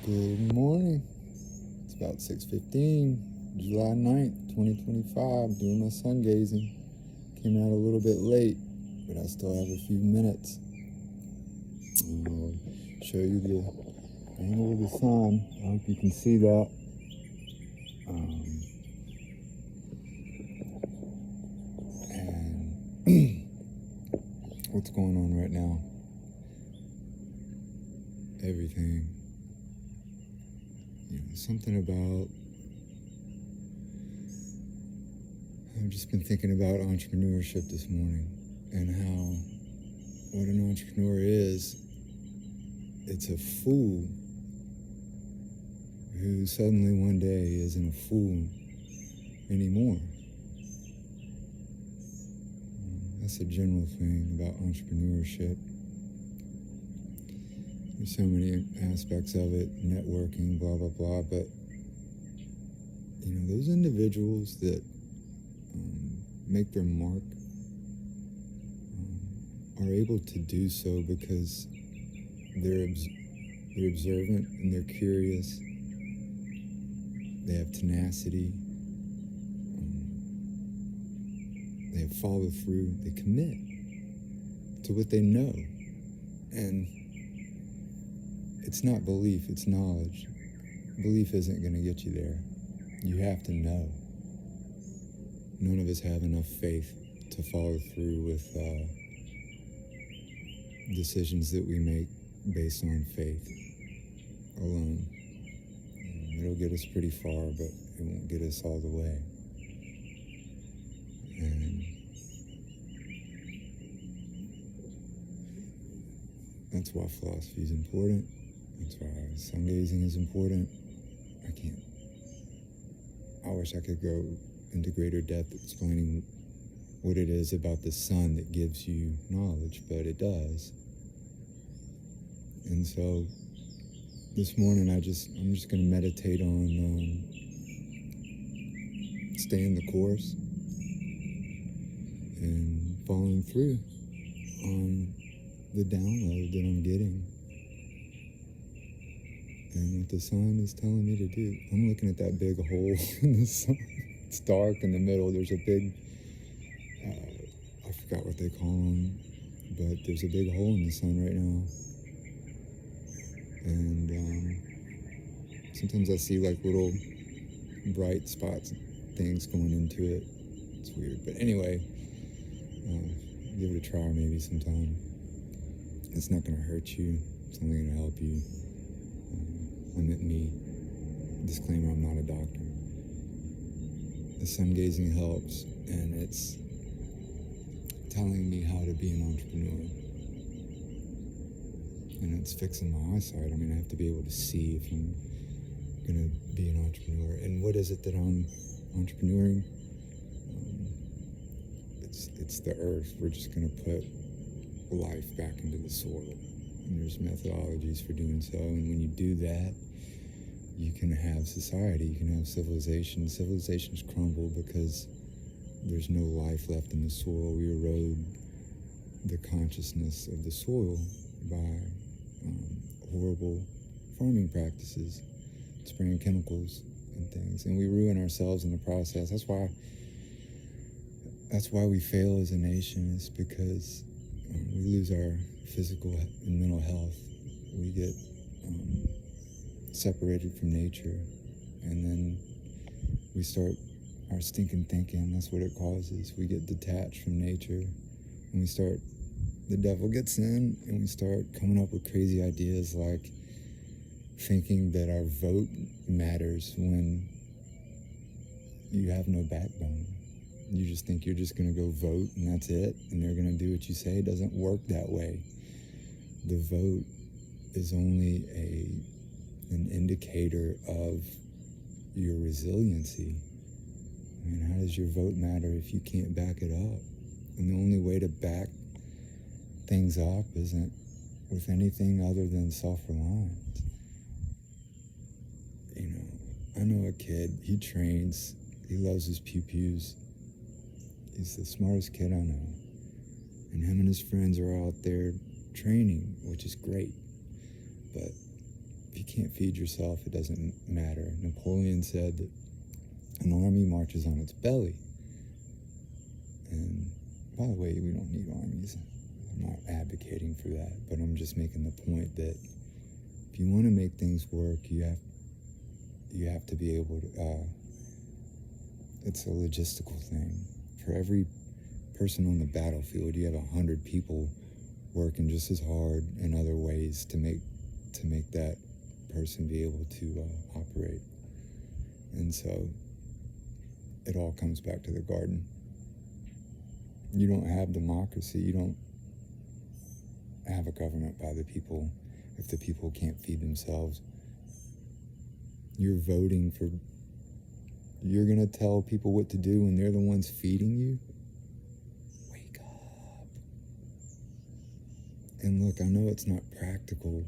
Good morning. It's about 6:15, July 9th, 2025. Doing my sun gazing. Came out a little bit late, but I still have a few minutes. I'll show you the angle of the sun. I hope you can see that. And what's going on right now? Everything. Something about, I've just been thinking about entrepreneurship this morning and how what an entrepreneur is. It's a fool who suddenly one day isn't a fool anymore. That's a general thing about entrepreneurship. There's so many aspects of it, networking, blah, blah, blah, but, those individuals that make their mark are able to do so because they're observant and they're curious. They have tenacity. They have follow through. They commit to what they know. And it's not belief, it's knowledge. Belief isn't going to get you there. You have to know. None of us have enough faith to follow through with decisions that we make based on faith alone. It'll get us pretty far, but it won't get us all the way. And that's why philosophy is important. That's why sun gazing is important. I wish I could go into greater depth explaining what it is about the sun that gives you knowledge, but it does. And so this morning I'm just going to meditate on staying the course and following through on the download that I'm getting and what the sun is telling me to do. I'm looking at that big hole in the sun. It's dark in the middle. There's a big, I forgot what they call them, but there's a big hole in the sun right now. And sometimes I see like little bright spots, things going into it. It's weird. But anyway, give it a try maybe sometime. It's not going to hurt you. It's only going to help you. Me. Disclaimer, I'm not a doctor. The sun gazing helps, and it's telling me how to be an entrepreneur. And it's fixing my eyesight. I have to be able to see if I'm going to be an entrepreneur. And what is it that I'm entrepreneuring? It's the earth. We're just going to put life back into the soil. And there's methodologies for doing so. And when you do that, you can have society, you can have civilization. Civilizations crumble because there's no life left in the soil. We erode the consciousness of the soil by horrible farming practices, spraying chemicals and things. And we ruin ourselves in the process. That's why we fail as a nation, is because we lose our physical and mental health. We get separated from nature, and then we start our stinking thinking. That's what it causes. We get detached from nature, and the devil gets in, and we start coming up with crazy ideas like thinking that our vote matters when you have no backbone. You just think you're just going to go vote and that's it, and they're going to do what you say. It doesn't work that way. The vote is only an indicator of your resiliency. How does your vote matter if you can't back it up? And the only way to back things up isn't with anything other than self-reliance. I know a kid, he trains, he loves his pew-pews. He's the smartest kid I know. And him and his friends are out there training, which is great. But if you can't feed yourself, it doesn't matter. Napoleon said that an army marches on its belly. And by the way, we don't need armies. I'm not advocating for that, but I'm just making the point that if you want to make things work, you have to be able to, it's a logistical thing. For every person on the battlefield, you have 100 people working just as hard in other ways to make that person be able to operate. And so it all comes back to the garden. You don't have democracy. You don't have a government by the people if the people can't feed themselves. You're voting for, you're going to tell people what to do and they're the ones feeding you? Wake up. And look, I know it's not practical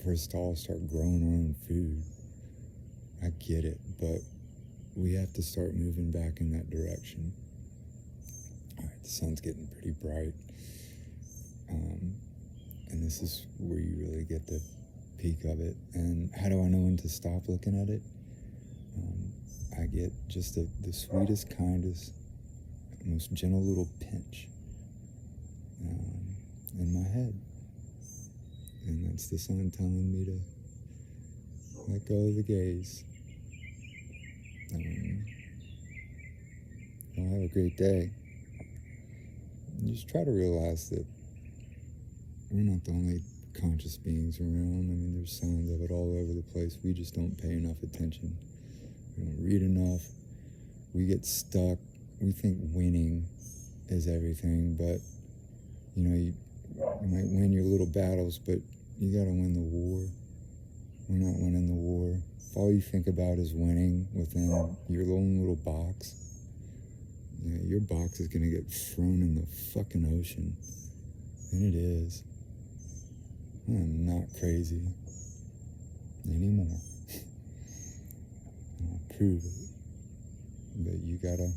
for us to all start growing our own food. I get it, but we have to start moving back in that direction. All right, the sun's getting pretty bright. And this is where you really get the peak of it. And how do I know when to stop looking at it? I get just the sweetest, kindest, most gentle little pinch in my head. And that's the sun telling me to let go of the gaze. Well, have a great day. And just try to realize that we're not the only conscious beings around. I mean, there's signs of it all over the place. We just don't pay enough attention. We don't read enough. We get stuck. We think winning is everything, but you might win your little battles, but you gotta win the war. We're not winning the war. If all you think about is winning within your own little box, your box is gonna get thrown in the fucking ocean. And it is. I'm not crazy anymore. I'll prove it. But you gotta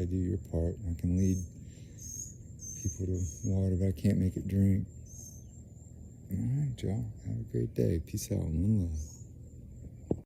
do your part. I can lead people to water, but I can't make it drink. All right, y'all. Have a great day. Peace out. One love.